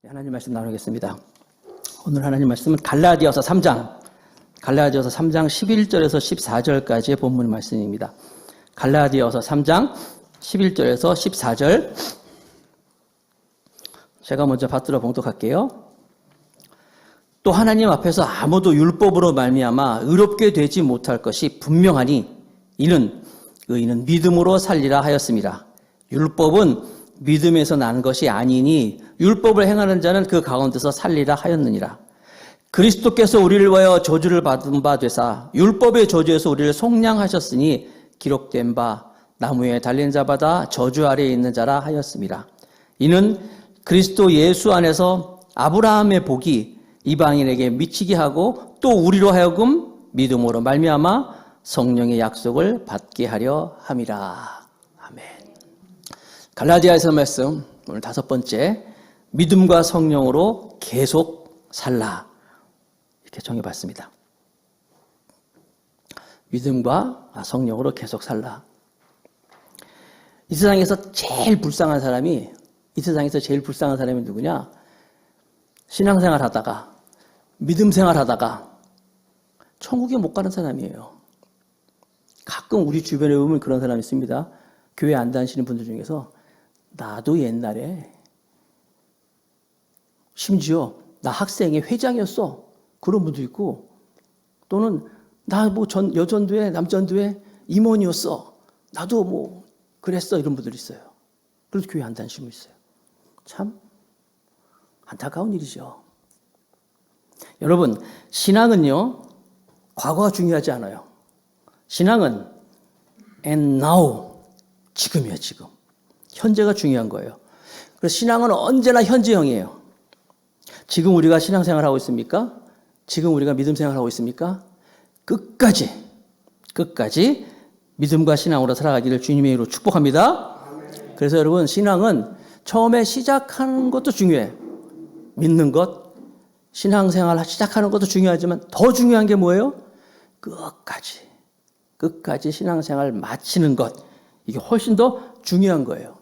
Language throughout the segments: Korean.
하나님 말씀 나누겠습니다. 오늘 하나님 말씀은 갈라디아서 3장 11절에서 14절까지의 본문 말씀입니다. 갈라디아서 3장 11절에서 14절 제가 먼저 받들어 봉독할게요. 또 하나님 앞에서 아무도 율법으로 말미암아 의롭게 되지 못할 것이 분명하니 이는 의인은 믿음으로 살리라 하였습니다. 율법은 믿음에서 난 것이 아니니 율법을 행하는 자는 그 가운데서 살리라 하였느니라. 그리스도께서 우리를 위하여 저주를 받은 바 되사 율법의 저주에서 우리를 속량하셨으니 기록된 바 나무에 달린 자마다 저주 아래에 있는 자라 하였습니다. 이는 그리스도 예수 안에서 아브라함의 복이 이방인에게 미치게 하고 또 우리로 하여금 믿음으로 말미암아 성령의 약속을 받게 하려 함이라. 아멘. 갈라디아에서 말씀 오늘 5번째, 믿음과 성령으로 계속 살라, 이렇게 정해봤습니다. 믿음과 성령으로 계속 살라. 이 세상에서 제일 불쌍한 사람이 누구냐? 신앙생활 하다가 믿음생활 하다가 천국에 못 가는 사람이에요. 가끔 우리 주변에 보면 그런 사람이 있습니다. 교회 안 다니시는 분들 중에서 나도 옛날에 심지어 나 학생회 회장이었어, 그런 분도 있고, 또는 나 뭐 여전도회 남전도회 임원이었어, 나도 뭐 그랬어, 이런 분들이 있어요. 그래서 교회 안 다니시는 분 있어요. 참 안타까운 일이죠. 여러분, 신앙은요 과거가 중요하지 않아요. 신앙은 and now, 지금이에요. 지금 현재가 중요한 거예요. 그래서 신앙은 언제나 현재형이에요. 지금 우리가 신앙생활하고 있습니까? 지금 우리가 믿음생활하고 있습니까? 끝까지 믿음과 신앙으로 살아가기를 주님의 이름으로 축복합니다. 그래서 여러분, 신앙은 처음에 시작하는 것도 중요해요. 믿는 것, 신앙생활 시작하는 것도 중요하지만 더 중요한 게 뭐예요? 끝까지 신앙생활 마치는 것, 이게 훨씬 더 중요한 거예요.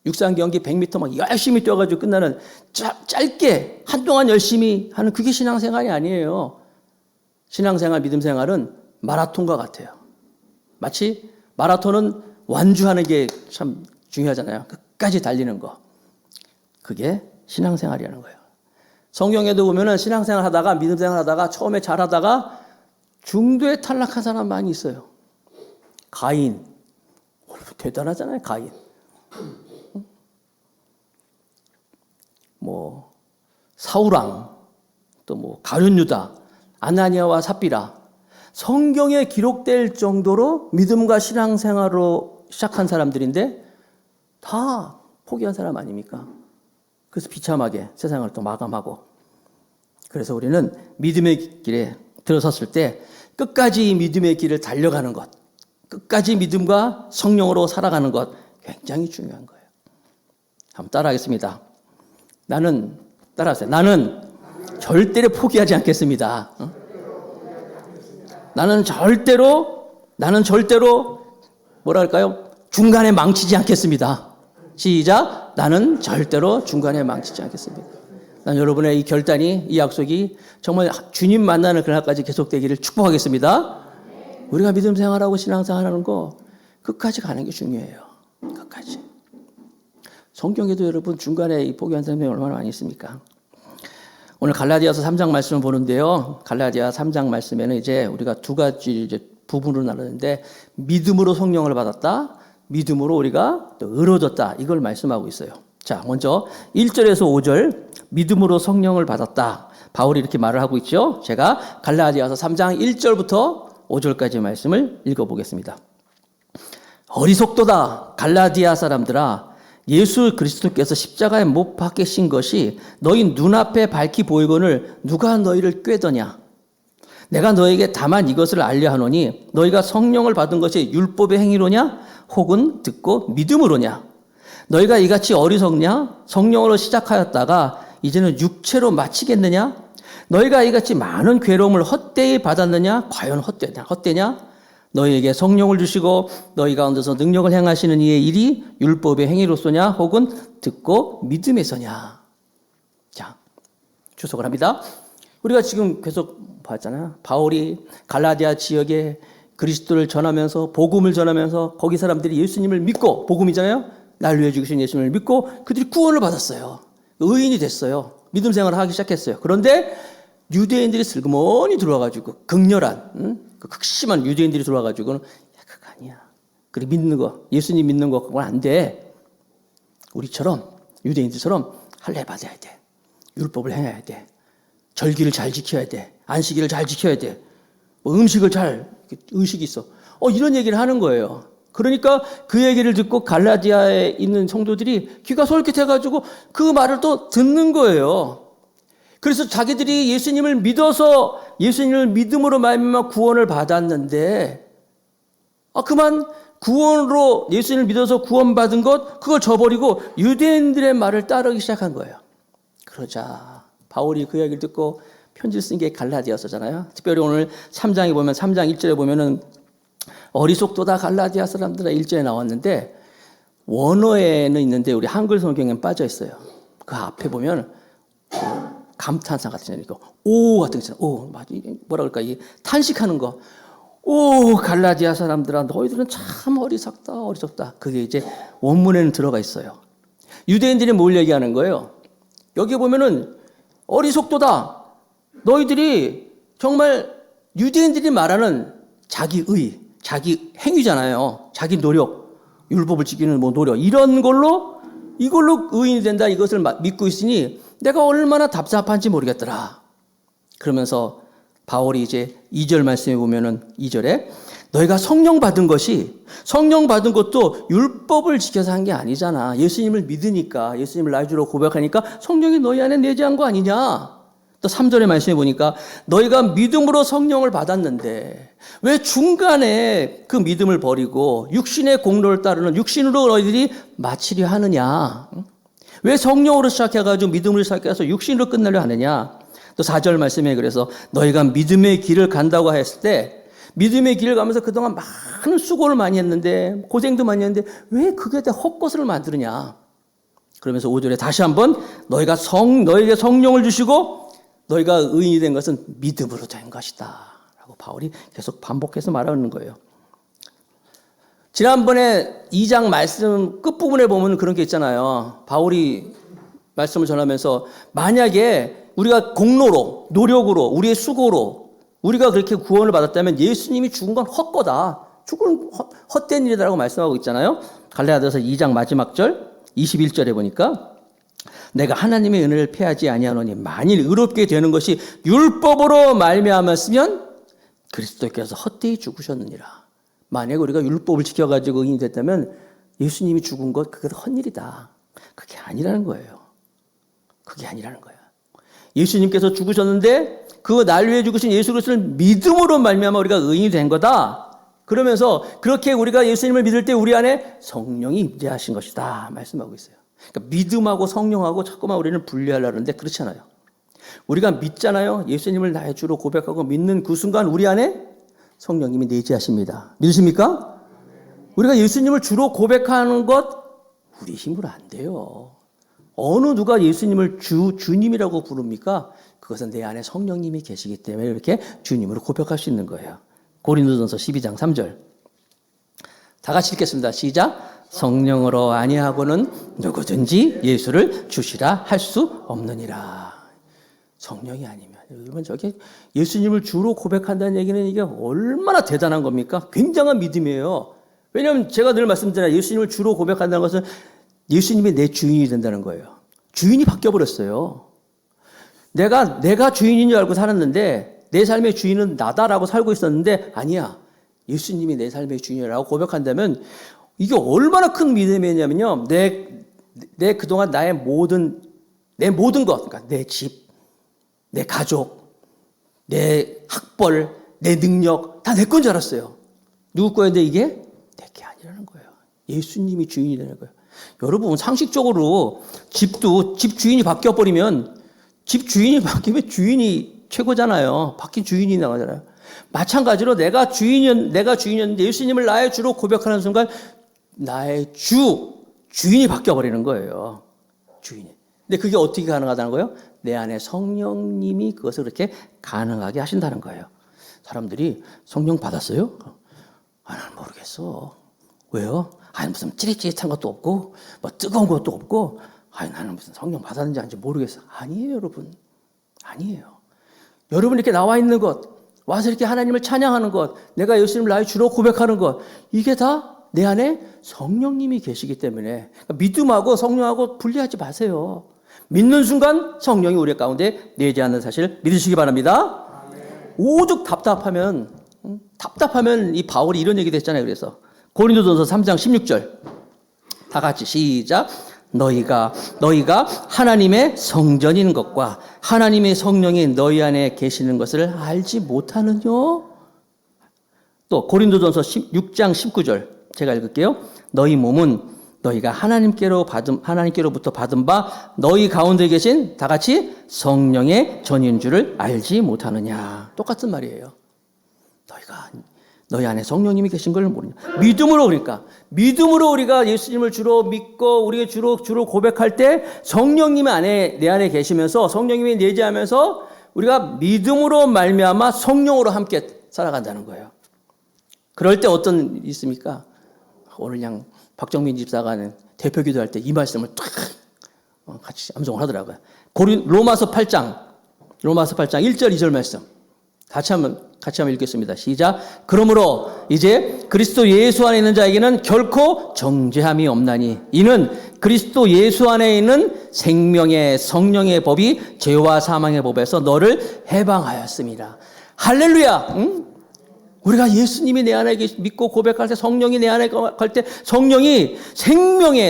육상 경기 100m 막 열심히 뛰어가지고 끝나는 짧게 한동안 열심히 하는, 그게 신앙생활이 아니에요. 신앙생활, 믿음생활은 마라톤과 같아요. 마치 마라톤은 완주하는 게 참 중요하잖아요. 끝까지 달리는 거. 그게 신앙생활이라는 거예요. 성경에도 보면은 신앙생활 하다가, 믿음생활 하다가, 처음에 잘하다가 중도에 탈락한 사람 많이 있어요. 가인. 대단하잖아요, 가인. 뭐 사울왕, 또 뭐 가룟유다, 아나니아와 삽비라, 성경에 기록될 정도로 믿음과 신앙생활로 시작한 사람들인데 다 포기한 사람 아닙니까? 그래서 비참하게 세상을 또 마감하고. 그래서 우리는 믿음의 길에 들어섰을 때 끝까지 이 믿음의 길을 달려가는 것, 끝까지 믿음과 성령으로 살아가는 것, 굉장히 중요한 거예요. 한번 따라하겠습니다. 따라하세요. 나는 절대로 포기하지 않겠습니다. 나는 절대로 뭐랄까요? 중간에 망치지 않겠습니다. 시작. 나는 절대로 중간에 망치지 않겠습니다. 난 여러분의 이 결단이, 이 약속이 정말 주님 만나는 그날까지 계속되기를 축복하겠습니다. 우리가 믿음 생활하고 신앙생활하는 거 끝까지 가는 게 중요해요. 끝까지. 성경에도 여러분 중간에 포기한 사람이 얼마나 많이 있습니까? 오늘 갈라디아서 3장 말씀을 보는데요. 갈라디아 3장 말씀에는 이제 우리가 두 가지 이제 부분으로 나누는데, 믿음으로 성령을 받았다, 믿음으로 우리가 또 의로워졌다, 이걸 말씀하고 있어요. 자, 먼저 1절에서 5절, 믿음으로 성령을 받았다. 바울이 이렇게 말을 하고 있죠. 제가 갈라디아서 3장 1절부터 5절까지 말씀을 읽어보겠습니다. 어리석도다 갈라디아 사람들아, 예수 그리스도께서 십자가에 못 박히신 것이 너희 눈앞에 밝히 보이거늘 누가 너희를 꾀더냐? 내가 너에게 다만 이것을 알려 하노니 너희가 성령을 받은 것이 율법의 행위로냐 혹은 듣고 믿음으로냐? 너희가 이같이 어리석냐? 성령으로 시작하였다가 이제는 육체로 마치겠느냐? 너희가 이같이 많은 괴로움을 헛되이 받았느냐? 과연 헛되냐? 너희에게 성령을 주시고 너희 가운데서 능력을 행하시는 이의 일이 율법의 행위로서냐 혹은 듣고 믿음에서냐? 주석을 합니다. 우리가 지금 계속 봤잖아요. 바울이 갈라디아 지역에 그리스도를 전하면서 복음을 전하면서 거기 사람들이 예수님을 믿고 복음이잖아요. 날 위해 죽으신 예수님을 믿고 그들이 구원을 받았어요. 의인이 됐어요. 믿음 생활을 하기 시작했어요. 그런데 유대인들이 슬그머니 들어와가지고 극렬한 그 극심한 유대인들이 들어와가지고는 야, 그거 아니야. 그래 믿는 거 예수님 믿는 거 그건 안 돼. 우리처럼 유대인들처럼 할례 받아야 돼. 율법을 행해야 돼. 절기를 잘 지켜야 돼. 안식일을 잘 지켜야 돼. 뭐 음식을 잘 의식이 있어. 이런 얘기를 하는 거예요. 그러니까 그 얘기를 듣고 갈라디아에 있는 성도들이 귀가 솔깃해가지고 그 말을 또 듣는 거예요. 그래서 자기들이 예수님을 믿어서 예수님을 믿음으로 말미암아 구원을 받았는데 그만 구원으로 예수님을 믿어서 구원받은 것 그걸 저버리고 유대인들의 말을 따르기 시작한 거예요. 그러자 바울이 그 이야기를 듣고 편지를 쓴 게 갈라디아서잖아요. 특별히 오늘 3장에 보면 3장 1절에 보면은 어리석도다 갈라디아 사람들아 1절에 나왔는데 원어에는 있는데 우리 한글 성경에는 빠져 있어요. 그 앞에 보면 감탄사 같은 거, 오 같은 거 있잖아요. 오, 뭐라 그럴까 이 탄식하는 거. 오 갈라디아 사람들아 너희들은 참 어리석다. 그게 이제 원문에는 들어가 있어요. 유대인들이 뭘 얘기하는 거예요? 여기 보면은 어리석도다. 너희들이 정말 유대인들이 말하는 자기 의, 자기 행위잖아요. 자기 노력, 율법을 지키는 노력 이런 걸로 이걸로 의인이 된다 이것을 믿고 있으니 내가 얼마나 답답한지 모르겠더라. 그러면서 바울이 이제 2절 말씀에 보면은 2절에 너희가 성령 받은 것도 율법을 지켜서 한 게 아니잖아. 예수님을 믿으니까 예수님을 나의 주로 고백하니까 성령이 너희 안에 내재한 거 아니냐. 또 3절의 말씀해 보니까 너희가 믿음으로 성령을 받았는데 왜 중간에 그 믿음을 버리고 육신의 공로를 따르는 육신으로 너희들이 마치려 하느냐. 왜 성령으로 시작해가지고 믿음으로 시작해서 육신으로 끝내려 하느냐. 또 4절 말씀에 그래서 너희가 믿음의 길을 간다고 했을 때 믿음의 길을 가면서 그동안 많은 수고를 많이 했는데 고생도 많이 했는데 왜 그게 다 헛것을 만드느냐. 그러면서 5절에 다시 한번 너에게 성령을 주시고 너희가 의인이 된 것은 믿음으로 된 것이다 라고 바울이 계속 반복해서 말하는 거예요. 지난번에 2장 말씀 끝부분에 보면 그런 게 있잖아요. 바울이 말씀을 전하면서 만약에 우리가 공로로 노력으로 우리의 수고로 우리가 그렇게 구원을 받았다면 예수님이 죽은 건 헛거다. 죽은 헛된 일이라고 말씀하고 있잖아요. 갈라디아서 2장 마지막 절 21절에 보니까 내가 하나님의 은혜를 패하지 아니하노니 만일 의롭게 되는 것이 율법으로 말미암았으면 그리스도께서 헛되이 죽으셨느니라. 만약 우리가 율법을 지켜가지고 의인이 됐다면 예수님이 죽은 것 그게 헛일이다. 그게 아니라는 거예요. 그게 아니라는 거예요. 예수님께서 죽으셨는데 그 날 위해 죽으신 예수 그리스도를 믿음으로 말미암아 우리가 의인이 된 거다. 그러면서 그렇게 우리가 예수님을 믿을 때 우리 안에 성령이 임재하신 것이다 말씀하고 있어요. 그러니까 믿음하고 성령하고 자꾸만 우리는 분리하려고 하는데 그렇지 않아요. 우리가 믿잖아요. 예수님을 나의 주로 고백하고 믿는 그 순간 우리 안에 성령님이 내재하십니다. 믿으십니까? 우리가 예수님을 주로 고백하는 것 우리 힘으로 안 돼요. 어느 누가 예수님을 주님이라고 부릅니까? 그것은 내 안에 성령님이 계시기 때문에 이렇게 주님으로 고백할 수 있는 거예요. 고린도전서 12장 3절 다 같이 읽겠습니다. 시작. 성령으로 아니하고는 누구든지 예수를 주시라 할 수 없느니라. 성령이 아니면 여러분 저게 예수님을 주로 고백한다는 얘기는 이게 얼마나 대단한 겁니까? 굉장한 믿음이에요. 왜냐하면 제가 늘 말씀드리잖아요. 예수님을 주로 고백한다는 것은 예수님이 내 주인이 된다는 거예요. 주인이 바뀌어버렸어요. 내가 주인인 줄 알고 살았는데 내 삶의 주인은 나다라고 살고 있었는데 아니야. 예수님이 내 삶의 주인이라고 고백한다면 이게 얼마나 큰 믿음이냐면요. 내 그동안 나의 모든 것, 그러니까 내 집, 내 가족, 내 학벌, 내 능력 다 내 건 줄 알았어요. 누구 거였는데 이게 내 게 아니라는 거예요. 예수님이 주인이 되는 거예요. 여러분 상식적으로 집도 집 주인이 바뀌어버리면 집 주인이 바뀌면 주인이 최고잖아요. 바뀐 주인이 나가잖아요. 마찬가지로 내가 주인이었는데 예수님을 나의 주로 고백하는 순간 나의 주인이 바뀌어버리는 거예요. 주인이. 근데 그게 어떻게 가능하다는 거예요? 내 안에 성령님이 그것을 그렇게 가능하게 하신다는 거예요. 사람들이 성령 받았어요? 나는 모르겠어. 왜요? 무슨 찌릿찌릿한 것도 없고 뭐 뜨거운 것도 없고 나는 무슨 성령 받았는지 아닌지 모르겠어. 아니에요, 여러분. 아니에요. 여러분 이렇게 나와 있는 것, 와서 이렇게 하나님을 찬양하는 것, 내가 예수님을 나의 주로 고백하는 것, 이게 다 내 안에 성령님이 계시기 때문에 믿음하고 성령하고 분리하지 마세요. 믿는 순간 성령이 우리 가운데 내재하는 사실 믿으시기 바랍니다. 오죽 답답하면 이 바울이 이런 얘기도 했잖아요. 그래서 고린도전서 3장 16절 다 같이 시작. 너희가 하나님의 성전인 것과 하나님의 성령이 너희 안에 계시는 것을 알지 못하느냐? 또 고린도전서 6장 19절 제가 읽을게요. 너희 몸은 너희가 하나님께로부터 받은 바 너희 가운데 계신 다 같이 성령의 전인 줄을 알지 못하느냐. 똑같은 말이에요. 너희 안에 성령님이 계신 걸 모르냐. 믿음으로 우리가 예수님을 주로 믿고 우리가 주로 고백할 때 성령님이 내 안에 계시면서 성령님이 내재하면서 우리가 믿음으로 말미암아 성령으로 함께 살아간다는 거예요. 그럴 때 어떤 일이 있습니까? 오늘 그냥 박정민 집사가 대표 기도할 때 이 말씀을 탁 같이 암송을 하더라고요. 로마서 8장 1절 2절 말씀 같이 한번 읽겠습니다. 시작. 그러므로 이제 그리스도 예수 안에 있는 자에게는 결코 정죄함이 없나니 이는 그리스도 예수 안에 있는 생명의 성령의 법이 죄와 사망의 법에서 너를 해방하였습니다. 할렐루야. 응? 우리가 예수님이 내 안에 믿고 고백할 때 성령이 내 안에 갈 때 성령이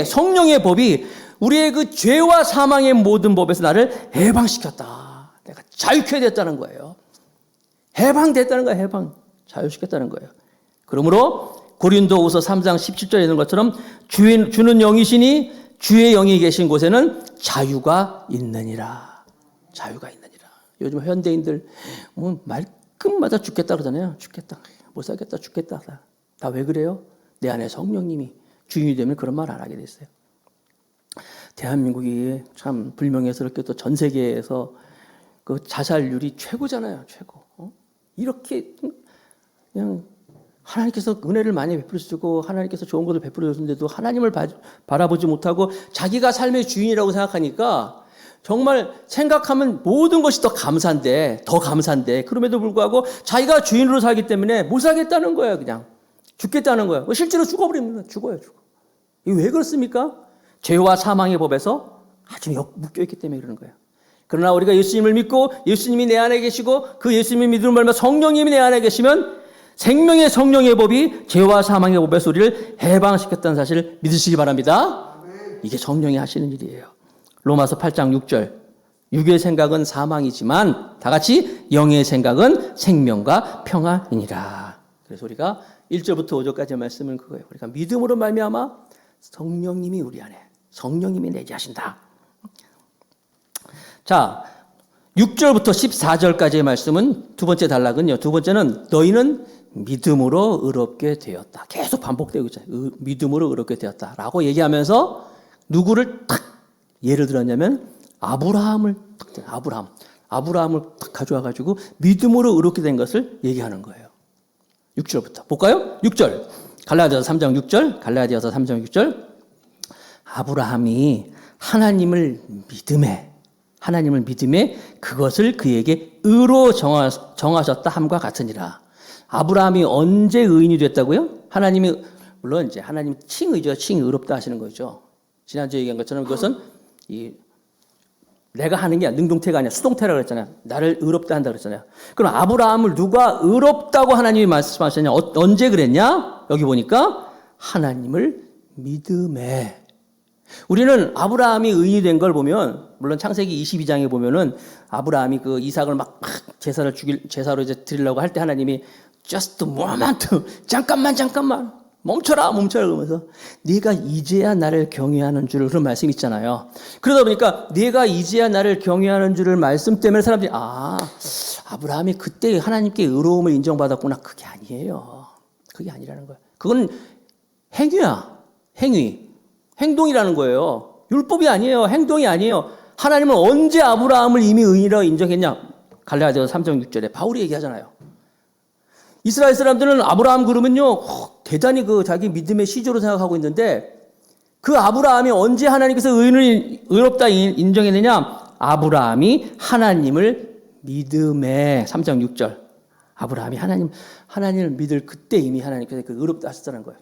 성령의 법이 우리의 그 죄와 사망의 모든 법에서 나를 해방시켰다. 내가 자유케 됐다는 거예요. 해방됐다는 거예요. 자유시켰다는 거예요. 그러므로 고린도후서 3장 17절에 있는 것처럼 주는 영이시니 주의 영이 계신 곳에는 자유가 있느니라. 요즘 현대인들 말끝마다 죽겠다 그러잖아요. 죽겠다. 못 살겠다. 죽겠다. 다 왜 그래요? 내 안에 성령님이 주인이 되면 그런 말 안 하게 됐어요. 대한민국이 참 불명예스럽게 또 전 세계에서 그 자살률이 최고잖아요. 최고. 이렇게 그냥 하나님께서 은혜를 많이 베풀어 주시고 하나님께서 좋은 것을 베풀어 주셨는데도 하나님을 바라보지 못하고 자기가 삶의 주인이라고 생각하니까 정말 생각하면 모든 것이 더 감사한데 그럼에도 불구하고 자기가 주인으로 살기 때문에 못 살겠다는 거예요. 그냥 죽겠다는 거예요. 실제로 죽어버립니다. 죽어요. 이게 왜 그렇습니까? 죄와 사망의 법에서 아주 묶여있기 때문에 그러는 거예요. 그러나 우리가 예수님을 믿고 예수님이 내 안에 계시고 그 예수님을 믿음을 말며 성령님이 내 안에 계시면 생명의 성령의 법이 죄와 사망의 법에서 우리를 해방시켰다는 사실을 믿으시기 바랍니다. 이게 성령이 하시는 일이에요. 로마서 8장 6절 육의 생각은 사망이지만 다 같이 영의 생각은 생명과 평안이니라. 그래서 우리가 1절부터 5절까지의 말씀은 그거예요. 우리가 믿음으로 말미암아 성령님이 우리 안에 성령님이 내재하신다. 자, 6절부터 14절까지의 말씀은 두 번째 단락은요. 두 번째는 너희는 믿음으로 의롭게 되었다. 계속 반복되고 있잖아요. 믿음으로 의롭게 되었다라고 얘기하면서 누구를 딱 예를 들었냐면 아브라함을 딱 가져와가지고 믿음으로 의롭게 된 것을 얘기하는 거예요. 6절부터 볼까요? 6절 갈라디아서 3장 6절 아브라함이 하나님을 믿음에 그것을 그에게 의로 정하셨다 함과 같으니라. 아브라함이 언제 의인이 됐다고요? 하나님이 물론 이제 하나님 칭의죠. 칭의롭다 하시는 거죠. 지난주에 얘기한 것처럼 그것은 내가 하는 게 능동태가 아니라 수동태라고 그랬잖아요. 나를 의롭다 한다 그랬잖아요. 그럼 아브라함을 누가 의롭다고 하나님이 말씀하셨냐? 언제 그랬냐? 여기 보니까 하나님을 믿음에. 우리는 아브라함이 의인이 된 걸 보면 물론 창세기 22장에 보면은 아브라함이 그 이삭을 막 제사로 이제 드리려고 할 때 하나님이 just a moment 잠깐만 멈춰라 그러면서 네가 이제야 나를 경외하는 줄을 그런 말씀이 있잖아요. 그러다 보니까 네가 이제야 나를 경외하는 줄을 말씀 때문에 사람들이 아브라함이 그때 하나님께 의로움을 인정받았구나. 그게 아니에요. 그게 아니라는 거예요. 그건 행위야. 행동이라는 거예요. 율법이 아니에요. 행동이 아니에요. 하나님은 언제 아브라함을 이미 의인이라고 인정했냐? 갈라디아서 3장 6절에 바울이 얘기하잖아요. 이스라엘 사람들은 아브라함 그러면요, 대단히 자기 믿음의 시조로 생각하고 있는데, 그 아브라함이 언제 하나님께서 의롭다 인정했느냐? 아브라함이 하나님을 믿음에, 3장 6절. 아브라함이 하나님을 믿을 그때 이미 하나님께서 의롭다 하셨다는 거예요.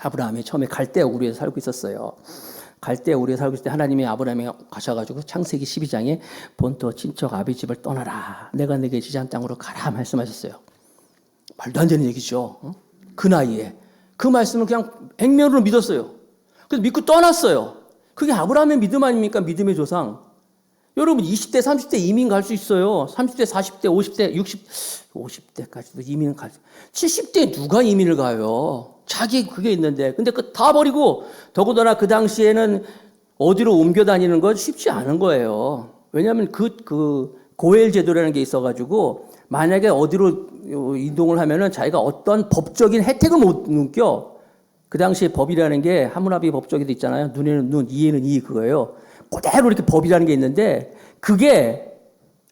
아브라함이 처음에 갈대아 우르에 살고 있었어요. 갈대아 우르에 살고 있을 때 하나님이 아브라함이 가셔가지고 창세기 12장에 본토 친척 아비 집을 떠나라. 내가 내게 지시한 땅으로 가라 말씀하셨어요. 말도 안 되는 얘기죠. 그 나이에. 그 말씀을 그냥 액면으로 믿었어요. 그래서 믿고 떠났어요. 그게 아브라함의 믿음 아닙니까? 믿음의 조상. 여러분 20대, 30대 이민 갈 수 있어요. 30대, 40대, 50대, 50대까지도 이민 갈 수. 70대에 누가 이민을 가요? 자기 그게 있는데. 근데 다 버리고 더군다나 그 당시에는 어디로 옮겨 다니는 건 쉽지 않은 거예요. 왜냐하면 고엘 제도라는 게 있어가지고 만약에 어디로 이동을 하면은 자기가 어떤 법적인 혜택을 못 느껴. 그 당시에 법이라는 게 하무나비 법적에도 있잖아요. 눈에는 눈, 이에는 이 그거예요. 그대로 이렇게 법이라는 게 있는데 그게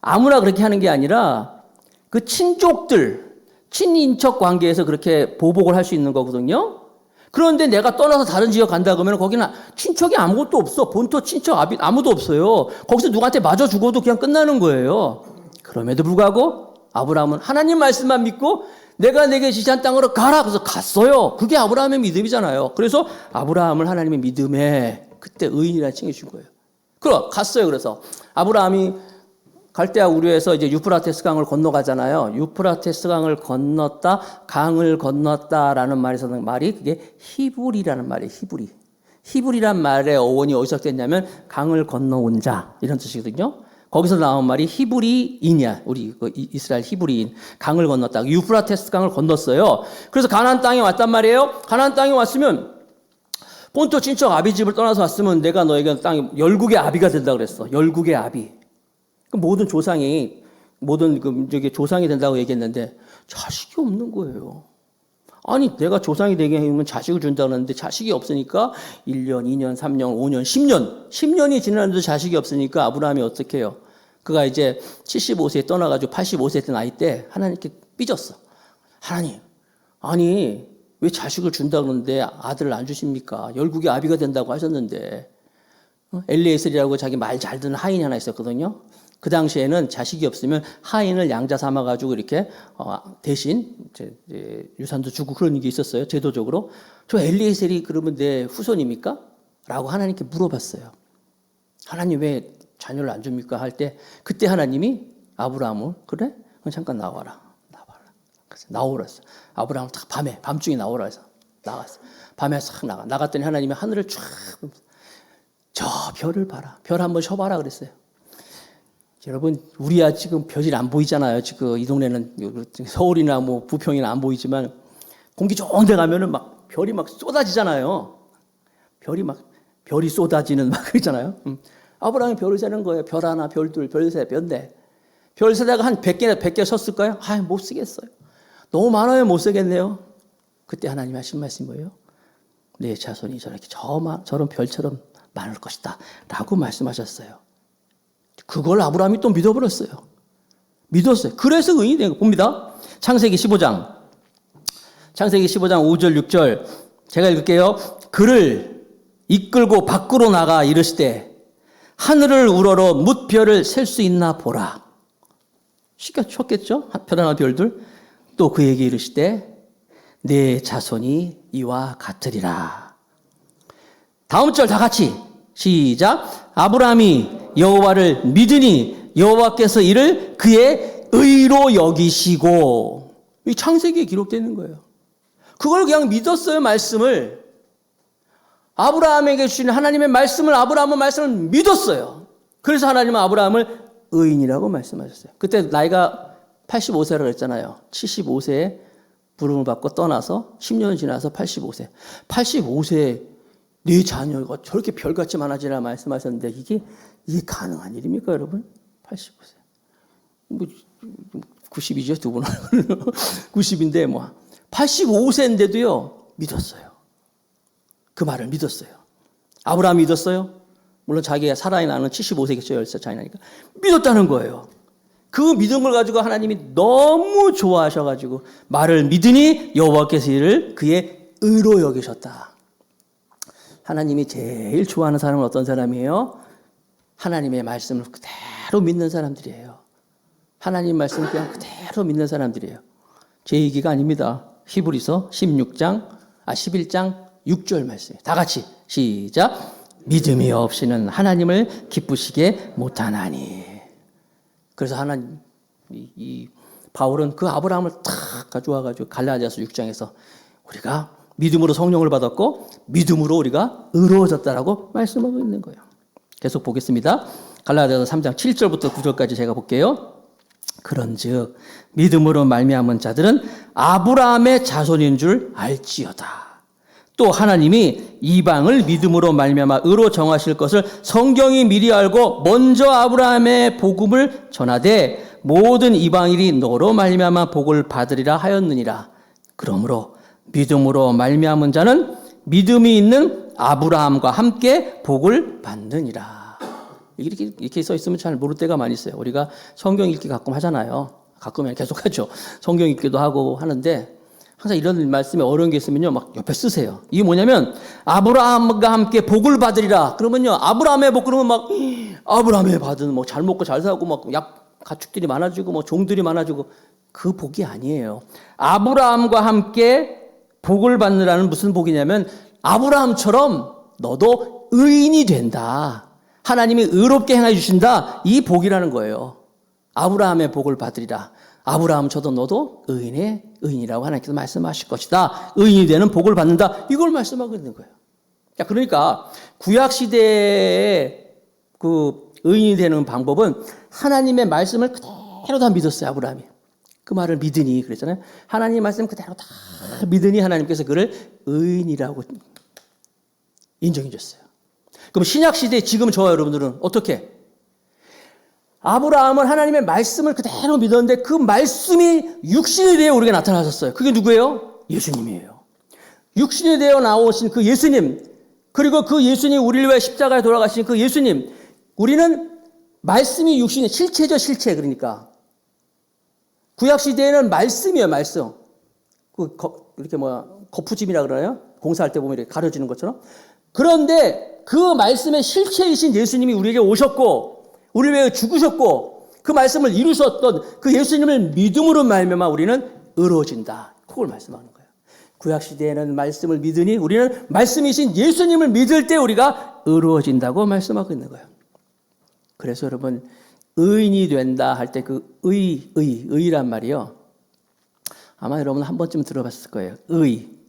아무나 그렇게 하는 게 아니라 그 친족들, 친인척 관계에서 그렇게 보복을 할 수 있는 거거든요. 그런데 내가 떠나서 다른 지역 간다 그러면 거기는 친척이 아무것도 없어. 본토 친척 아무도 없어요. 거기서 누구한테 맞아 죽어도 그냥 끝나는 거예요. 그럼에도 불구하고 아브라함은 하나님 말씀만 믿고 내가 내게 지시한 땅으로 가라. 그래서 갔어요. 그게 아브라함의 믿음이잖아요. 그래서 아브라함을 하나님의 믿음에 그때 의인이라 칭해준 거예요. 갔어요. 그래서 아브라함이 갈대아 우르에서 이제 유프라테스 강을 건너가잖아요. 유프라테스 강을 건넜다라는 말이 그게 히브리라는 말이에요. 히브리란 말의 어원이 어디서 됐냐면 강을 건너온 자 이런 뜻이거든요. 거기서 나온 말이 히브리인이야. 우리 이스라엘 히브리인. 강을 건넜다. 유프라테스 강을 건넜어요. 그래서 가나안 땅에 왔단 말이에요. 가나안 땅에 왔으면 본토 친척 아비 집을 떠나서 왔으면 내가 너에게 땅에 열국의 아비가 된다 그랬어. 열국의 아비. 모든 조상이 조상이 된다고 얘기했는데 자식이 없는 거예요. 아니 내가 조상이 되게 하면 자식을 준다고 하는데 자식이 없으니까 1년, 2년, 3년, 5년, 10년이 지났는데도 자식이 없으니까 아브라함이 어떻게 해요? 그가 이제 75세에 떠나가지고 85세 때 나이 때 하나님께 삐졌어. 하나님, 아니 왜 자식을 준다고 그러는데 아들을 안 주십니까? 열국의 아비가 된다고 하셨는데. 엘리에셀이라고 자기 말 잘 듣는 하인이 하나 있었거든요. 그 당시에는 자식이 없으면 하인을 양자 삼아가지고 이렇게 대신 유산도 주고 그런 게 있었어요. 제도적으로. 저 엘리에셀이 그러면 내 후손입니까? 라고 하나님께 물어봤어요. 하나님 왜 자녀를 안 줍니까? 할 때 그때 하나님이 아브라함을 그래? 그럼 잠깐 나와라. 그래서 나오랬어. 아브라함을 딱 밤중에 나오라 해서 나갔어. 밤에 싹 나갔더니 하나님이 하늘을 쫙 저 별을 봐라. 별 한번 쉬어봐라 그랬어요. 여러분, 우리야 지금 별이 안 보이잖아요. 지금 이 동네는 서울이나 부평이나 안 보이지만 공기 좋은 데 가면은 막 별이 막 쏟아지잖아요. 별이 쏟아지는 막 그러잖아요. 아브라함이 별을 세는 거예요. 별 하나, 별 둘, 별 셋, 별 넷. 별 세다가 한 100개 섰을까요? 못 쓰겠어요. 너무 많아요. 못 쓰겠네요. 그때 하나님이 하신 말씀이 뭐예요? 내 자손이 저렇게 저런 별처럼 많을 것이다. 라고 말씀하셨어요. 그걸 아브라함이 또 믿어버렸어요. 믿었어요. 그래서 의인이 된 거 봅니다. 창세기 15장 5절 6절 제가 읽을게요. 그를 이끌고 밖으로 나가 이르시되 하늘을 우러러 뭇별을 셀 수 있나 보라. 시켰겠죠? 별 하나 별들. 또 그에게 이르시되 내 자손이 이와 같으리라. 다음 절 다 같이 시작. 아브라함이 여호와를 믿으니 여호와께서 이를 그의 의로 여기시고. 이 창세기에 기록되는 거예요. 그걸 그냥 믿었어요. 말씀을. 아브라함에게 주신 하나님의 말씀을 아브라함은 말씀을 믿었어요. 그래서 하나님은 아브라함을 의인이라고 말씀하셨어요. 그때 나이가 85세라고 그랬잖아요. 75세에 부름을 받고 떠나서 10년 지나서 85세. 85세에 네 자녀가 저렇게 별같이 많아지라 말씀하셨는데 이게 가능한 일입니까, 여러분? 85세. 90이죠, 두 분은. 90인데 85세인데도요, 믿었어요. 그 말을 믿었어요. 아브라함 믿었어요? 물론 자기가 사랑이 나는 75세겠죠. 10살 차이 나니까. 믿었다는 거예요. 그 믿음을 가지고 하나님이 너무 좋아하셔가지고 말을 믿으니 여호와께서 이를 그의 의로 여기셨다. 하나님이 제일 좋아하는 사람은 어떤 사람이에요? 하나님의 말씀을 그대로 믿는 사람들이에요. 하나님 말씀을 그냥 그대로 믿는 사람들이에요. 제 얘기가 아닙니다. 히브리서 11장 6절 말씀이에요. 다 같이 시작. 믿음이 없이는 하나님을 기쁘시게 못하나니. 그래서 하나님, 이 바울은 그 아브라함을 탁 가져와가지고 갈라디아서 6장에서 우리가 믿음으로 성령을 받았고 믿음으로 우리가 의로워졌다라고 말씀하고 있는 거예요. 계속 보겠습니다. 갈라디아서 3장 7절부터 9절까지 제가 볼게요. 그런즉 믿음으로 말미암은 자들은 아브라함의 자손인 줄 알지어다. 또 하나님이 이방을 믿음으로 말미암아 의로 정하실 것을 성경이 미리 알고 먼저 아브라함의 복음을 전하되 모든 이방인이 너로 말미암아 복을 받으리라 하였느니라. 그러므로 믿음으로 말미암은 자는 믿음이 있는 아브라함과 함께 복을 받느니라. 이렇게 써 있으면 잘 모를 때가 많이 있어요. 우리가 성경 읽기 가끔 하잖아요. 가끔은 계속 하죠. 성경 읽기도 하고 하는데 항상 이런 말씀에 어려운 게 있으면요, 막 옆에 쓰세요. 이게 뭐냐면, 아브라함과 함께 복을 받으리라. 그러면요, 아브라함의 복, 그러면 막, 아브라함의 받은, 뭐, 잘 먹고 잘 사고, 막, 가축들이 많아지고, 뭐, 종들이 많아지고, 그 복이 아니에요. 아브라함과 함께 복을 받느라는 무슨 복이냐면, 아브라함처럼 너도 의인이 된다. 하나님이 의롭게 행해 주신다. 이 복이라는 거예요. 아브라함의 복을 받으리라. 아브라함 저도 너도 의인이라고 하나님께서 말씀하실 것이다. 의인이 되는 복을 받는다. 이걸 말씀하고 있는 거예요. 자, 그러니까 구약 시대에 그 의인이 되는 방법은 하나님의 말씀을 그대로 다 믿었어요. 아브라함이. 그 말을 믿으니 그랬잖아요. 하나님의 말씀 그대로 다 믿으니 하나님께서 그를 의인이라고 인정해 줬어요. 그럼 신약 시대에 지금 저와 여러분들은 어떻게? 아브라함은 하나님의 말씀을 그대로 믿었는데 그 말씀이 육신이 되어 우리에게 나타나셨어요. 그게 누구예요? 예수님이에요. 육신이 되어 나오신 그 예수님, 그리고 그 예수님 우리를 위해 십자가에 돌아가신 그 예수님, 우리는 말씀이 육신이 실체죠, 실체. 그러니까 구약시대에는 말씀이에요, 말씀. 이렇게 거푸집이라 그러나요? 공사할 때 보면 이렇게 가려지는 것처럼. 그런데 그 말씀의 실체이신 예수님이 우리에게 오셨고 우리를 위해 죽으셨고 그 말씀을 이루셨던 그 예수님을 믿음으로 말미암아 우리는 의로워진다. 그걸 말씀하는 거예요. 구약시대에는 말씀을 믿으니 우리는 말씀이신 예수님을 믿을 때 우리가 의로워진다고 말씀하고 있는 거예요. 그래서 여러분 의인이 된다 할 때 그 의란 말이요. 아마 여러분 한 번쯤 들어봤을 거예요.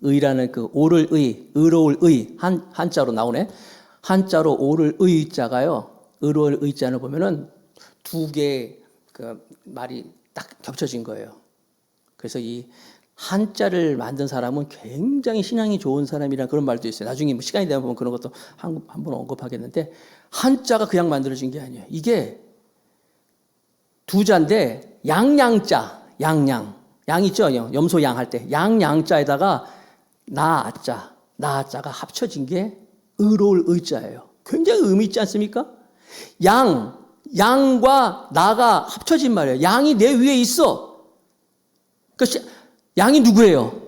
의라는 그 오를 의로울 한자로 나오네. 한자로 오를 의자가요. 의로울 의자를 보면은 두 개의 그 말이 딱 겹쳐진 거예요. 그래서 이 한자를 만든 사람은 굉장히 신앙이 좋은 사람이라는 그런 말도 있어요. 나중에 뭐 시간이 되면 그런 것도 한번 언급하겠는데 한자가 그냥 만들어진 게 아니에요. 이게 두 자인데 양양자, 양 있죠? 염소 양 할 때 양양자에다가 나자가 합쳐진 게 의로울 의자예요. 굉장히 의미 있지 않습니까? 양과 나가 합쳐진 말이에요. 양이 내 위에 있어. 그러니까 양이 누구예요?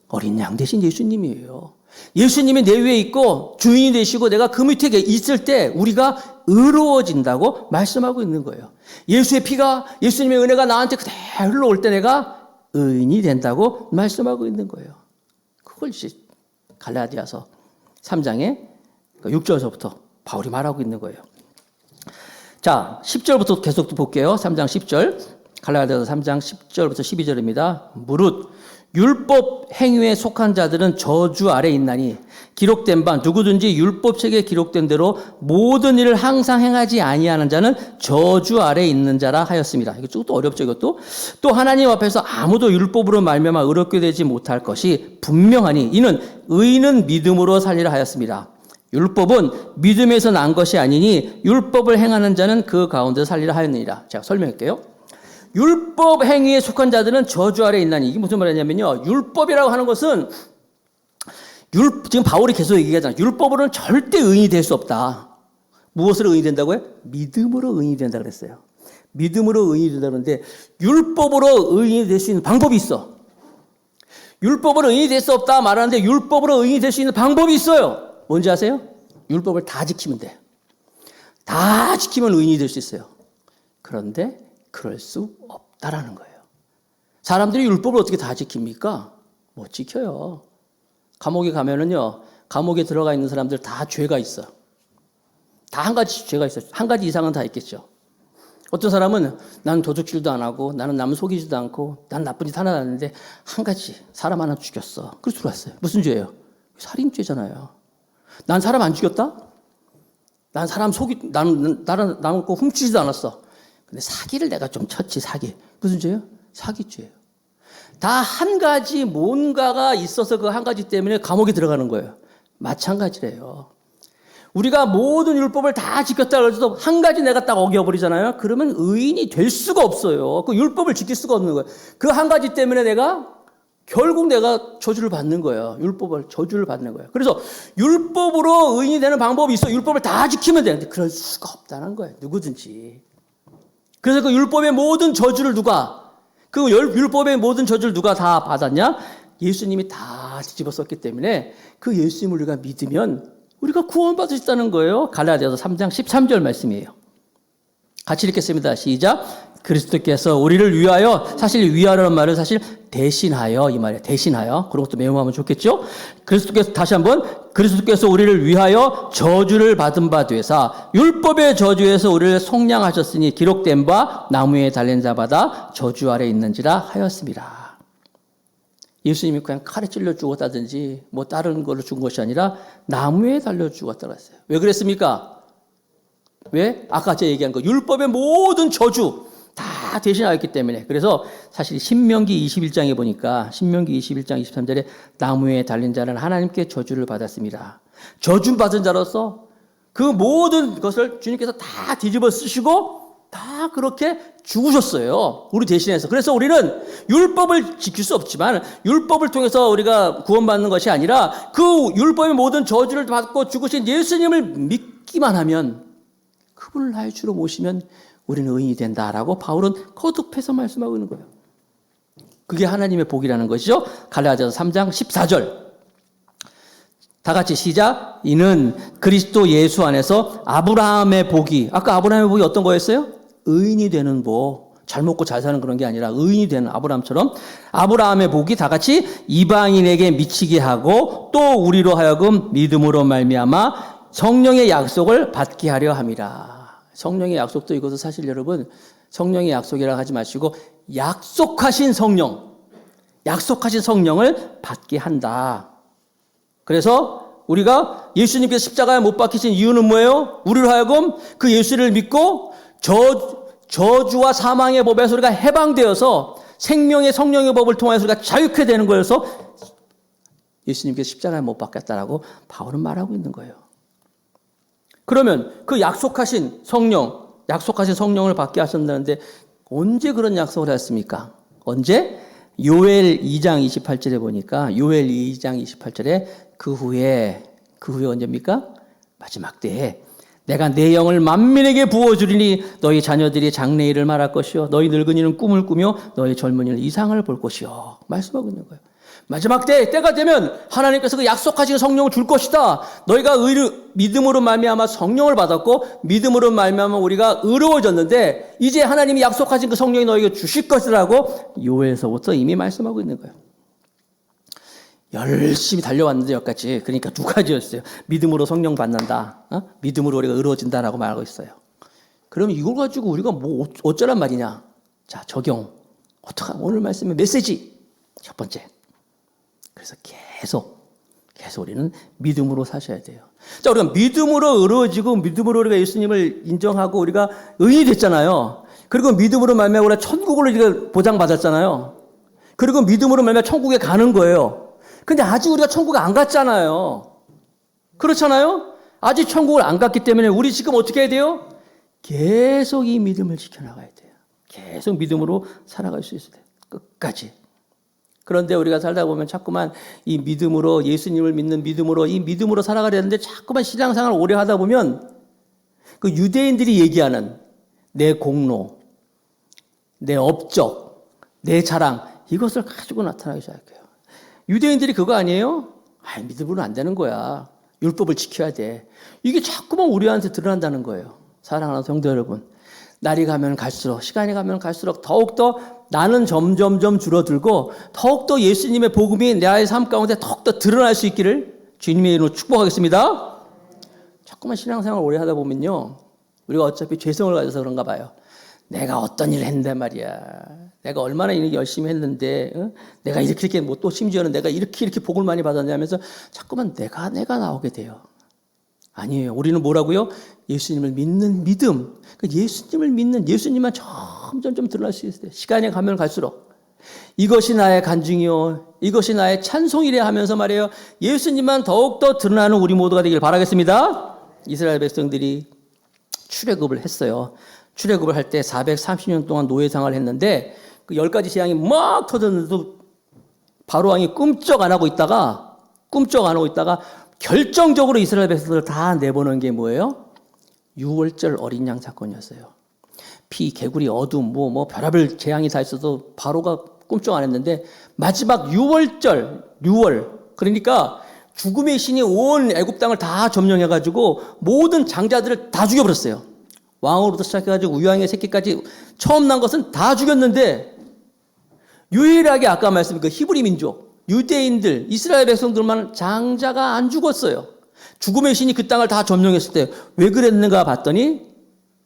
어린 양 대신 예수님이에요. 예수님이 내 위에 있고 주인이 되시고 내가 그 밑에 있을 때 우리가 의로워진다고 말씀하고 있는 거예요. 예수의 피가, 예수님의 은혜가 나한테 그대로 흘러올 때 내가 의인이 된다고 말씀하고 있는 거예요. 그걸 이제 갈라디아서 3장의 6절서부터 바울이 말하고 있는 거예요. 자, 10절부터 계속 볼게요. 3장 10절. 갈라디아서 3장 10절부터 12절입니다. 무릇 율법 행위에 속한 자들은 저주 아래 있나니 기록된 바 누구든지 율법책에 기록된 대로 모든 일을 항상 행하지 아니하는 자는 저주 아래 있는 자라 하였습니다. 이거 또 어렵죠, 이것도. 또 하나님 앞에서 아무도 율법으로 말미암아 의롭게 되지 못할 것이 분명하니 이는 의인은 믿음으로 살리라 하였습니다. 율법은 믿음에서 난 것이 아니니 율법을 행하는 자는 그 가운데 살리라 하였느니라. 제가 설명할게요. 율법 행위에 속한 자들은 저주 아래 있나니 이게 무슨 말이냐면요. 율법이라고 하는 것은 지금 바울이 계속 얘기하잖아요. 율법으로는 절대 의인이 될 수 없다. 무엇으로 의인이 된다고요? 믿음으로 의인이 된다 그랬어요. 믿음으로 의인이 된다 그러는데 율법으로 의인이 될 수 있는 방법이 있어. 율법으로 의인이 될 수 없다 말하는데 율법으로 의인이 될 수 있는 방법이 있어요. 뭔지 아세요? 율법을 다 지키면 돼. 다 지키면 의인이 될 수 있어요. 그런데 그럴 수 없다라는 거예요. 사람들이 율법을 어떻게 다 지킵니까? 못 지켜요. 감옥에 가면은요, 감옥에 들어가 있는 사람들 다 죄가 있어. 다 한 가지 죄가 있어요. 한 가지 이상은 다 있겠죠. 어떤 사람은 나는 도둑질도 안 하고 나는 남 속이지도 않고 난 나쁜 짓 하나 안 했는데 한 가지 사람 하나 죽였어. 그래서 들어왔어요. 무슨 죄예요? 살인죄잖아요. 난 사람 안 죽였다? 난 사람 나는 거 훔치지도 않았어. 근데 사기를 내가 좀 쳤지, 사기. 무슨 죄예요? 사기죄예요. 다 한 가지 뭔가가 있어서 그 한 가지 때문에 감옥에 들어가는 거예요. 마찬가지래요. 우리가 모든 율법을 다 지켰다 그래도 한 가지 내가 딱 어겨버리잖아요. 그러면 의인이 될 수가 없어요. 그 율법을 지킬 수가 없는 거예요. 그 한 가지 때문에 결국 내가 저주를 받는 거예요. 율법을 저주를 받는 거예요. 그래서 율법으로 의인이 되는 방법이 있어. 율법을 다 지키면 되는데 그럴 수가 없다는 거예요. 누구든지. 그래서 그 율법의 모든 저주를 율법의 모든 저주를 누가 다 받았냐? 예수님이 다 뒤집어 썼기 때문에 그 예수님을 우리가 믿으면 우리가 구원받을 수 있다는 거예요. 갈라디아서 3장 13절 말씀이에요. 같이 읽겠습니다. 시작. 그리스도께서 우리를 위하여, 사실 위하라는 말은 사실 대신하여 이 말이에요. 대신하여. 그런 것도 메모하면 좋겠죠. 그리스도께서 다시 한번 그리스도께서 우리를 위하여 저주를 받은 바 되사 율법의 저주에서 우리를 속량하셨으니 기록된 바 나무에 달린 자마다 저주 아래 있는지라 하였습니다. 예수님이 그냥 칼에 찔러 죽었다든지 뭐 다른 걸로 죽은 것이 아니라 나무에 달려 죽었다고 했어요. 왜 그랬습니까? 왜? 아까 제가 얘기한 거 율법의 모든 저주 다 대신하였기 때문에. 그래서 사실 신명기 21장에 보니까 신명기 21장 23절에 나무에 달린 자는 하나님께 저주를 받았습니다. 저주 받은 자로서 그 모든 것을 주님께서 다 뒤집어 쓰시고 다 그렇게 죽으셨어요. 우리 대신해서. 그래서 우리는 율법을 지킬 수 없지만 율법을 통해서 우리가 구원받는 것이 아니라 그 율법의 모든 저주를 받고 죽으신 예수님을 믿기만 하면 그분을 나의 주로 모시면 우리는 의인이 된다라고 바울은 거듭해서 말씀하고 있는 거예요. 그게 하나님의 복이라는 것이죠. 갈라디아서 3장 14절. 다 같이 시작. 이는 그리스도 예수 안에서 아브라함의 복이, 아까 아브라함의 복이 어떤 거였어요? 의인이 되는 복. 잘 먹고 잘 사는 그런 게 아니라 의인이 되는 아브라함처럼 아브라함의 복이 다 같이 이방인에게 미치게 하고 또 우리로 하여금 믿음으로 말미암아 성령의 약속을 받게 하려 함이라. 성령의 약속도 이것은 사실 여러분 성령의 약속이라고 하지 마시고 약속하신 성령을 받게 한다. 그래서 우리가 예수님께서 십자가에 못 박히신 이유는 뭐예요? 우리로 하여금 그 예수를 믿고 저주와 사망의 법에서 우리가 해방되어서 생명의 성령의 법을 통해서 우리가 자유케 되는 거여서 예수님께서 십자가에 못 박혔다라고 바울은 말하고 있는 거예요. 그러면 그 약속하신 성령을 받게 하셨다는데 언제 그런 약속을 했습니까? 언제? 요엘 2장 28절에 보니까 요엘 2장 28절에 그 후에 언제입니까? 마지막 때에 내가 내 영을 만민에게 부어주리니 너희 자녀들이 장래일을 말할 것이요 너희 늙은이는 꿈을 꾸며 너희 젊은이는 이상을 볼 것이요 말씀하고 있는 거예요. 마지막 때가 되면 하나님께서 그 약속하신 성령을 줄 것이다. 너희가 믿음으로 말미암아 성령을 받았고 믿음으로 말미암아 우리가 의로워졌는데 이제 하나님이 약속하신 그 성령이 너희에게 주실 것이라고 요엘서부터 이미 말씀하고 있는 거예요. 열심히 달려왔는데 여기까지. 그러니까 두 가지였어요. 믿음으로 성령 받는다. 믿음으로 우리가 의로워진다라고 말하고 있어요. 그러면 이걸 가지고 우리가 뭐 어쩌란 말이냐. 자, 적용. 오늘 말씀의 메시지. 첫 번째. 그래서 계속 우리는 믿음으로 사셔야 돼요. 자, 우리가 믿음으로 의로워지고 믿음으로 우리가 예수님을 인정하고 우리가 의인이 됐잖아요. 그리고 믿음으로 말미암아 우리가 천국을 우리가 보장받았잖아요. 그리고 믿음으로 말미암아 천국에 가는 거예요. 근데 아직 우리가 천국에 안 갔잖아요. 그렇잖아요? 아직 천국을 안 갔기 때문에 우리 지금 어떻게 해야 돼요? 계속 이 믿음을 지켜나가야 돼요. 계속 믿음으로 살아갈 수 있어야 돼요. 끝까지. 그런데 우리가 살다 보면 자꾸만 이 믿음으로 예수님을 믿는 믿음으로 이 믿음으로 살아가야 되는데 자꾸만 신앙생활을 오래 하다 보면 그 유대인들이 얘기하는 내 공로, 내 업적, 내 자랑, 이것을 가지고 나타나기 시작해요. 유대인들이 그거 아니에요? 믿음으로는 안 되는 거야. 율법을 지켜야 돼. 이게 자꾸만 우리한테 드러난다는 거예요. 사랑하는 성도 여러분, 날이 가면 갈수록, 시간이 가면 갈수록 더욱더 나는 점점점 줄어들고 더욱더 예수님의 복음이 나의 삶 가운데 더욱더 드러날 수 있기를 주님의 이름으로 축복하겠습니다. 자꾸만 신앙생활 오래 하다 보면요, 우리가 어차피 죄성을 가져서 그런가 봐요. 내가 어떤 일을 했는데 말이야. 내가 얼마나 열심히 했는데, 내가 이렇게 뭐 또 심지어는 내가 이렇게 복을 많이 받았냐면서 자꾸만 내가 나오게 돼요. 아니에요. 우리는 뭐라고요? 예수님을 믿는 믿음. 예수님을 믿는 예수님만 점점 드러날 수 있어요. 시간이 가면 갈수록. 이것이 나의 간증이요, 이것이 나의 찬송이래 하면서 말이에요. 예수님만 더욱더 드러나는 우리 모두가 되길 바라겠습니다. 이스라엘 백성들이 출애굽을 했어요. 출애굽을 할 때 430년 동안 노예 생활을 했는데 그 10가지 재앙이 막 터졌는데도 바로 왕이 꿈쩍 안 하고 있다가 결정적으로 이스라엘 백성들을 다 내보낸 게 뭐예요? 6월절 어린 양 사건이었어요. 피, 개구리, 어둠, 별의별 재앙이 다 있어도 바로가 꿈쩍 안 했는데 마지막 6월, 그러니까 죽음의 신이 온 애굽 땅을 다 점령해가지고 모든 장자들을 다 죽여버렸어요. 왕으로부터 시작해가지고 우양의 새끼까지 처음 난 것은 다 죽였는데 유일하게 아까 말씀드린 그 히브리 민족, 유대인들, 이스라엘 백성들만 장자가 안 죽었어요. 죽음의 신이 그 땅을 다 점령했을 때 왜 그랬는가 봤더니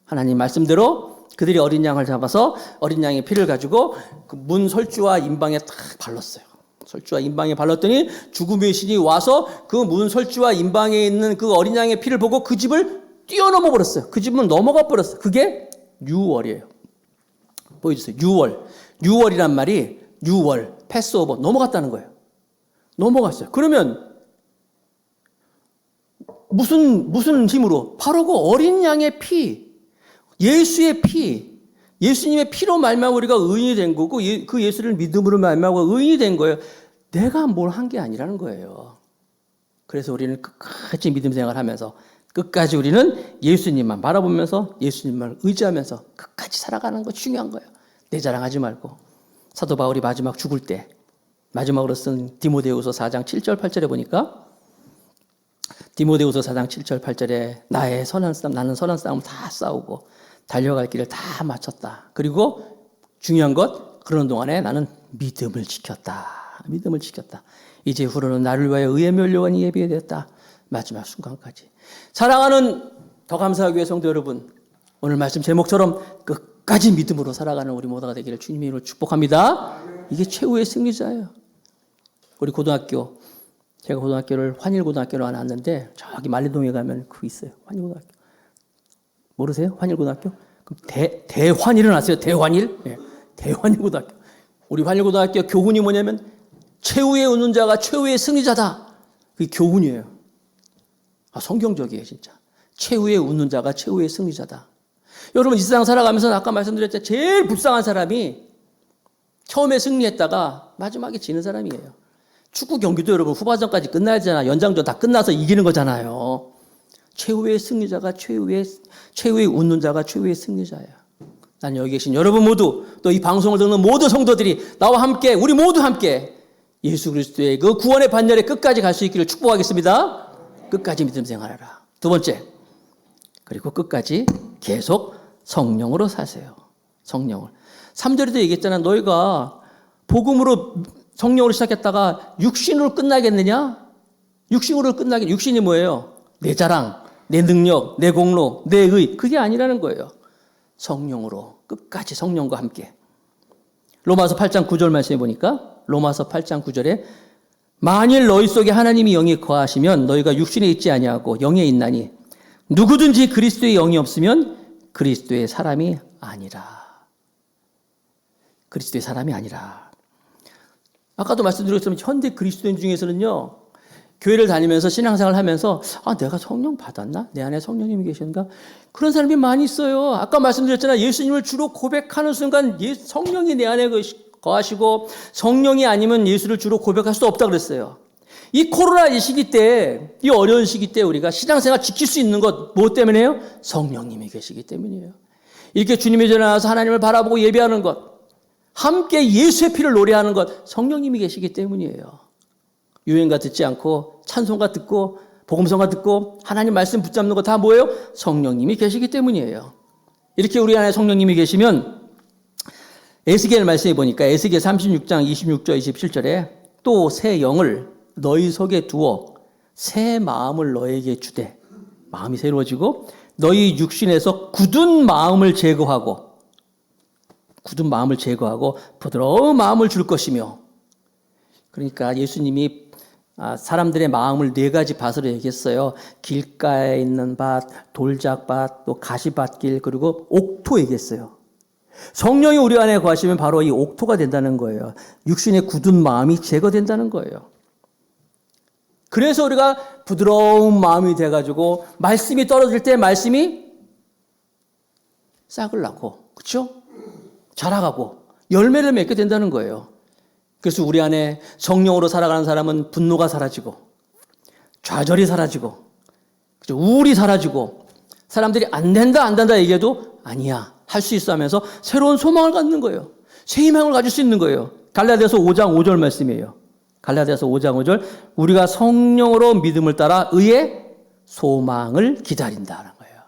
하나님 말씀대로 그들이 어린 양을 잡아서 어린 양의 피를 가지고 그 문 설주와 임방에 탁 발랐어요. 설주와 임방에 발랐더니 죽음의 신이 와서 그 문 설주와 임방에 있는 그 어린 양의 피를 보고 그 집을 뛰어넘어 버렸어요. 그 집은 넘어가 버렸어요. 그게 6월이에요. 보여주세요. 6월이란 말이 6월, 패스오버, 넘어갔다는 거예요. 넘어갔어요. 그러면 무슨 힘으로? 바로 그 어린 양의 피, 예수의 피, 예수님의 피로 말미암아 우리가 의인이 된 거고 그 예수를 믿음으로 말미암아 의인이 된 거예요. 내가 뭘 한 게 아니라는 거예요. 그래서 우리는 끝까지 믿음 생활하면서 끝까지 우리는 예수님만 바라보면서 예수님만 의지하면서 끝까지 살아가는 거 중요한 거예요. 내 자랑하지 말고. 사도 바울이 마지막 죽을 때 마지막으로 쓴 디모데후서 4장 7절 8절에 보니까 디모데후서 4장 7절 8절에 나는 선한 싸움을 다 싸우고 달려갈 길을 다 마쳤다. 그리고 중요한 것, 그런 동안에 나는 믿음을 지켰다. 이제 후로는 나를 위하여 의의 멸류관이 예비되었다. 마지막 순간까지. 사랑하는 더 감사하교회 성도 여러분, 오늘 말씀 제목처럼 끝까지 믿음으로 살아가는 우리 모두가 되기를 주님의 이름으로 축복합니다. 이게 최후의 승리자예요. 우리 제가 고등학교를 환일고등학교로 나왔는데 저기 말리동에 가면 그거 있어요. 환일고등학교. 모르세요? 환일고등학교? 그럼 대환 일어났어요. 대환일? 네. 대환일고등학교. 우리 환일고등학교 교훈이 뭐냐면 최후의 웃는 자가 최후의 승리자다. 그게 교훈이에요. 성경적이에요, 진짜. 최후의 웃는 자가 최후의 승리자다. 여러분, 이 세상 살아가면서 아까 말씀드렸죠. 제일 불쌍한 사람이 처음에 승리했다가 마지막에 지는 사람이에요. 축구 경기도 여러분 후반전까지 끝나야 되잖아. 연장전 다 끝나서 이기는 거잖아요. 최후의 승리자가 최후의 웃는 자가 최후의 승리자야. 난 여기 계신 여러분 모두, 또 이 방송을 듣는 모든 성도들이 나와 함께, 우리 모두 함께 예수 그리스도의 그 구원의 반열에 끝까지 갈 수 있기를 축복하겠습니다. 끝까지 믿음 생활하라. 두 번째, 그리고 끝까지 계속 성령으로 사세요. 성령을. 3절에도 얘기했잖아. 너희가 복음으로 성령으로 시작했다가 육신으로 끝나겠느냐? 육신이 뭐예요? 내 자랑, 내 능력, 내 공로, 내 의. 그게 아니라는 거예요. 성령으로 끝까지 성령과 함께. 로마서 8장 9절 말씀해 보니까 로마서 8장 9절에 만일 너희 속에 하나님이 영이 거하시면 너희가 육신에 있지 아니하고 영에 있나니 누구든지 그리스도의 영이 없으면 그리스도의 사람이 아니라. 그리스도의 사람이 아니라. 아까도 말씀드렸지만 현대 그리스도인 중에서는요, 교회를 다니면서 신앙생활을 하면서 내가 성령 받았나? 내 안에 성령님이 계신가? 그런 사람이 많이 있어요. 아까 말씀드렸잖아요. 예수님을 주로 고백하는 순간 성령이 내 안에 거하시고 성령이 아니면 예수를 주로 고백할 수 없다고 그랬어요. 이 코로나 이 시기 때, 이 어려운 시기 때 우리가 신앙생활 지킬 수 있는 것, 무엇 때문이에요? 성령님이 계시기 때문이에요. 이렇게 주님의 전에 나와서 하나님을 바라보고 예배하는 것, 함께 예수의 피를 노래하는 것, 성령님이 계시기 때문이에요. 유행가 듣지 않고 찬송가 듣고 복음성가 듣고 하나님 말씀 붙잡는 거 다 뭐예요? 성령님이 계시기 때문이에요. 이렇게 우리 안에 성령님이 계시면 에스겔 말씀해 보니까 에스겔 36장 26절 27절에 또 새 영을 너희 속에 두어 새 마음을 너에게 주되, 마음이 새로워지고 너희 육신에서 굳은 마음을 제거하고 부드러운 마음을 줄 것이며. 그러니까 예수님이 사람들의 마음을 네 가지 밭으로 얘기했어요. 길가에 있는 밭, 돌작밭, 또 가시밭길, 그리고 옥토 얘기했어요. 성령이 우리 안에 거하시면 바로 이 옥토가 된다는 거예요. 육신의 굳은 마음이 제거된다는 거예요. 그래서 우리가 부드러운 마음이 돼가지고 말씀이 떨어질 때 말씀이 싹을 낳고, 그렇죠? 자라가고 열매를 맺게 된다는 거예요. 그래서 우리 안에 성령으로 살아가는 사람은 분노가 사라지고 좌절이 사라지고 우울이 사라지고 사람들이 안 된다 얘기해도 아니야, 할 수 있어 하면서 새로운 소망을 갖는 거예요. 새 희망을 가질 수 있는 거예요. 갈라디아서 5장 5절 말씀이에요. 갈라디아서 5장 5절, 우리가 성령으로 믿음을 따라 의의 소망을 기다린다는 거예요.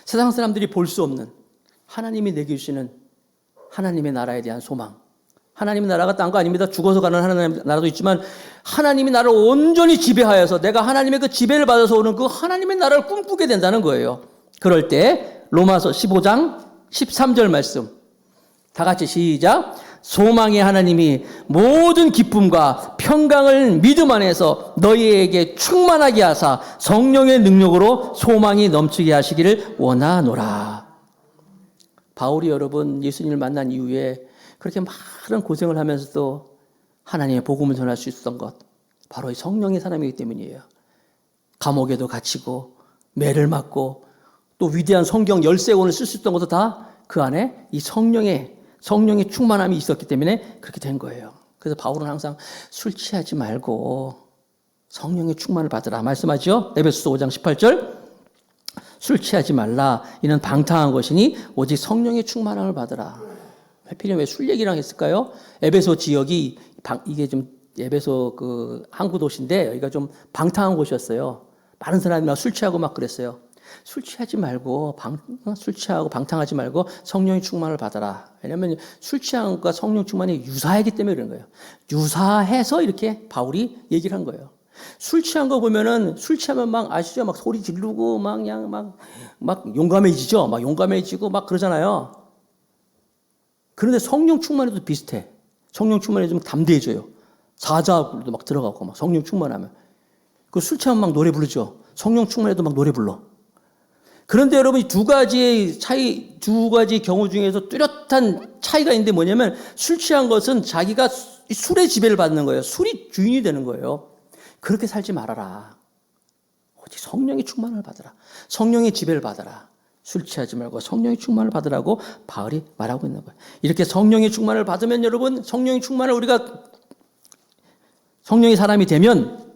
세상 사람들이 볼 수 없는 하나님이 내게 주시는 하나님의 나라에 대한 소망. 하나님의 나라가 딴 거 아닙니다. 죽어서 가는 하나님의 나라도 있지만 하나님이 나를 온전히 지배하여서 내가 하나님의 그 지배를 받아서 오는 그 하나님의 나라를 꿈꾸게 된다는 거예요. 그럴 때 로마서 15장 13절 말씀, 다 같이 시작. 소망의 하나님이 모든 기쁨과 평강을 믿음 안에서 너희에게 충만하게 하사 성령의 능력으로 소망이 넘치게 하시기를 원하노라. 바울이 여러분 예수님을 만난 이후에 그렇게 많은 고생을 하면서도 하나님의 복음을 전할 수 있었던 것, 바로 이 성령의 사람이기 때문이에요. 감옥에도 갇히고 매를 맞고 또 위대한 성경 13권을 쓸 수 있었던 것도 다 그 안에 이 성령의 충만함이 있었기 때문에 그렇게 된 거예요. 그래서 바울은 항상 술 취하지 말고 성령의 충만을 받으라 말씀하죠. 에베소서 5장 18절, 술 취하지 말라. 이는 방탕한 것이니 오직 성령의 충만함을 받으라. 하필이면 왜 술 얘기랑 했을까요? 에베소 지역이 이게 좀 에베소 그 항구 도시인데 여기가 좀 방탕한 곳이었어요. 많은 사람이 막 술 취하고 막 그랬어요. 술 취하지 말고 술 취하고 방탕하지 말고 성령의 충만을 받아라. 왜냐하면 술 취함과 성령 충만이 유사하기 때문에 그런 거예요. 유사해서 이렇게 바울이 얘기를 한 거예요. 술 취한 거 보면은 술 취하면 막 아시죠? 막 소리 지르고 막 그냥 막 용감해지죠? 막 용감해지고 막 그러잖아요. 그런데 성령 충만해도 비슷해. 성령 충만해지면 담대해져요. 사자도 막 들어가고 막 성령 충만하면. 그 술 취하면 막 노래 부르죠. 성령 충만해도 막 노래 불러. 그런데 여러분 두 가지 경우 중에서 뚜렷한 차이가 있는데 뭐냐면 술 취한 것은 자기가 술의 지배를 받는 거예요. 술이 주인이 되는 거예요. 그렇게 살지 말아라. 오직 성령의 충만을 받으라. 성령의 지배를 받아라. 술 취하지 말고 성령의 충만을 받으라고 바울이 말하고 있는 거예요. 이렇게 성령의 충만을 받으면 여러분, 성령의 충만을 우리가 성령의 사람이 되면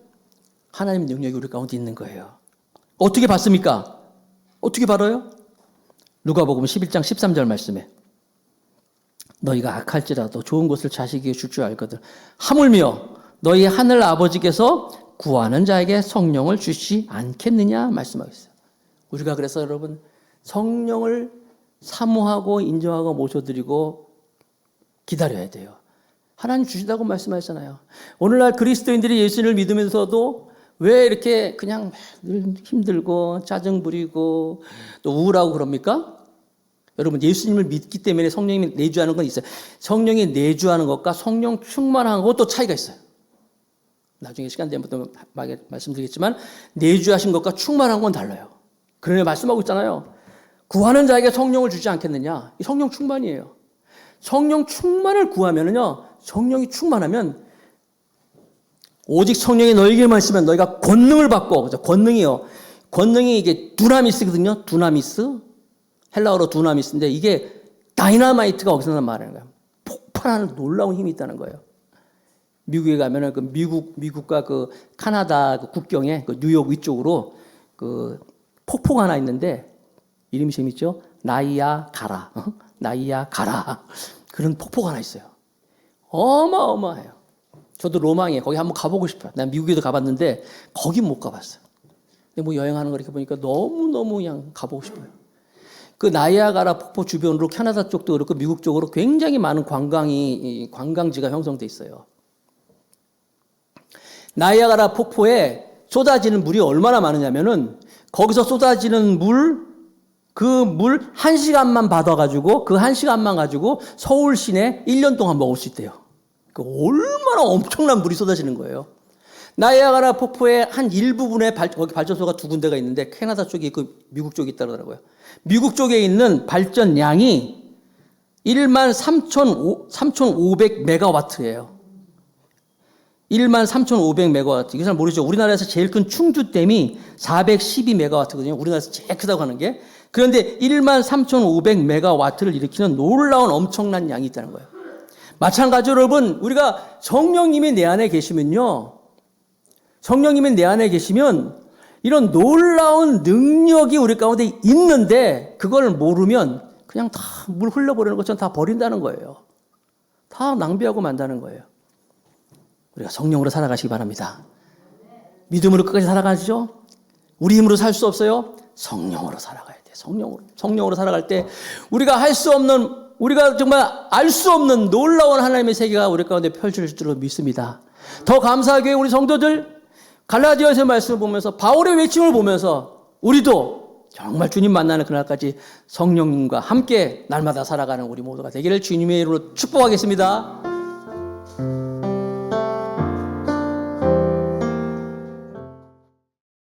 하나님의 능력이 우리 가운데 있는 거예요. 어떻게 받습니까? 어떻게 받아요? 누가복음 11장 13절 말씀에 너희가 악할지라도 좋은 것을 자식에게 줄 줄 알거든 하물며 너희 하늘 아버지께서 구하는 자에게 성령을 주시지 않겠느냐 말씀하고 있어요. 우리가 그래서 여러분 성령을 사모하고 인정하고 모셔드리고 기다려야 돼요. 하나님 주시다고 말씀하셨잖아요. 오늘날 그리스도인들이 예수를 믿으면서도 왜 이렇게 그냥 늘 힘들고 짜증 부리고 또 우울하고 그럽니까? 여러분 예수님을 믿기 때문에 성령님이 내주하는 건 있어요. 성령이 내주하는 것과 성령 충만한 것도 차이가 있어요. 나중에 시간 되면 또 말씀드리겠지만 내주하신 것과 충만한 건 달라요. 그러니 말씀하고 있잖아요. 구하는 자에게 성령을 주지 않겠느냐. 이 성령 충만이에요. 성령 충만을 구하면은요. 성령이 충만하면 오직 성령이 너에게만 있으면 너희가 권능을 받고, 그죠? 권능이요. 권능이 이게 두나미스거든요. 두나미스. 헬라어로 두나미스인데 이게 다이나마이트가 어디서 난 말이에요. 폭발하는 놀라운 힘이 있다는 거예요. 미국에 가면은 그 미국과 그 카나다 그 국경에 그 뉴욕 위쪽으로 그 폭포가 하나 있는데 이름이 재밌죠? 나이아가라. 나이아가라. 그런 폭포가 하나 있어요. 어마어마해요. 저도 로망이에요. 거기 한번 가보고 싶어요. 난 미국에도 가봤는데 거긴 못 가봤어요. 근데 뭐 여행하는 거 이렇게 보니까 너무너무 그냥 가보고 싶어요. 그 나이아가라 폭포 주변으로 캐나다 쪽도 그렇고 미국 쪽으로 굉장히 많은 관광지가 형성돼 있어요. 나이아가라 폭포에 쏟아지는 물이 얼마나 많으냐면은 거기서 쏟아지는 그 물 1시간만 받아가지고 그 1시간만 가지고 서울 시내 1년 동안 먹을 수 있대요. 그 얼마나 엄청난 물이 쏟아지는 거예요. 나이아가라 폭포의 한 일부분에 거기 발전소가 2군데가 있는데 캐나다 쪽이 있고 미국 쪽이 있다고 하더라고요. 미국 쪽에 있는 발전량이 13,500메가와트예요. 13,500메가와트. 이게 잘 모르죠. 우리나라에서 제일 큰 충주댐이 412메가와트거든요. 우리나라에서 제일 크다고 하는 게. 그런데 13,500메가와트를 일으키는 놀라운 엄청난 양이 있다는 거예요. 마찬가지로 여러분, 우리가 성령님이 내 안에 계시면요. 성령님이 내 안에 계시면 이런 놀라운 능력이 우리 가운데 있는데 그걸 모르면 그냥 다 물 흘려버리는 것처럼 다 버린다는 거예요. 다 낭비하고 만다는 거예요. 우리가 성령으로 살아가시기 바랍니다. 믿음으로 끝까지 살아가시죠? 우리 힘으로 살 수 없어요? 성령으로 살아가야 돼요. 성령으로 살아갈 때 우리가 할 수 없는, 우리가 정말 알 수 없는 놀라운 하나님의 세계가 우리 가운데 펼쳐질 줄 믿습니다. 더 감사하게 우리 성도들 갈라디아서의 말씀을 보면서 바울의 외침을 보면서 우리도 정말 주님 만나는 그날까지 성령님과 함께 날마다 살아가는 우리 모두가 되기를 주님의 이름으로 축복하겠습니다.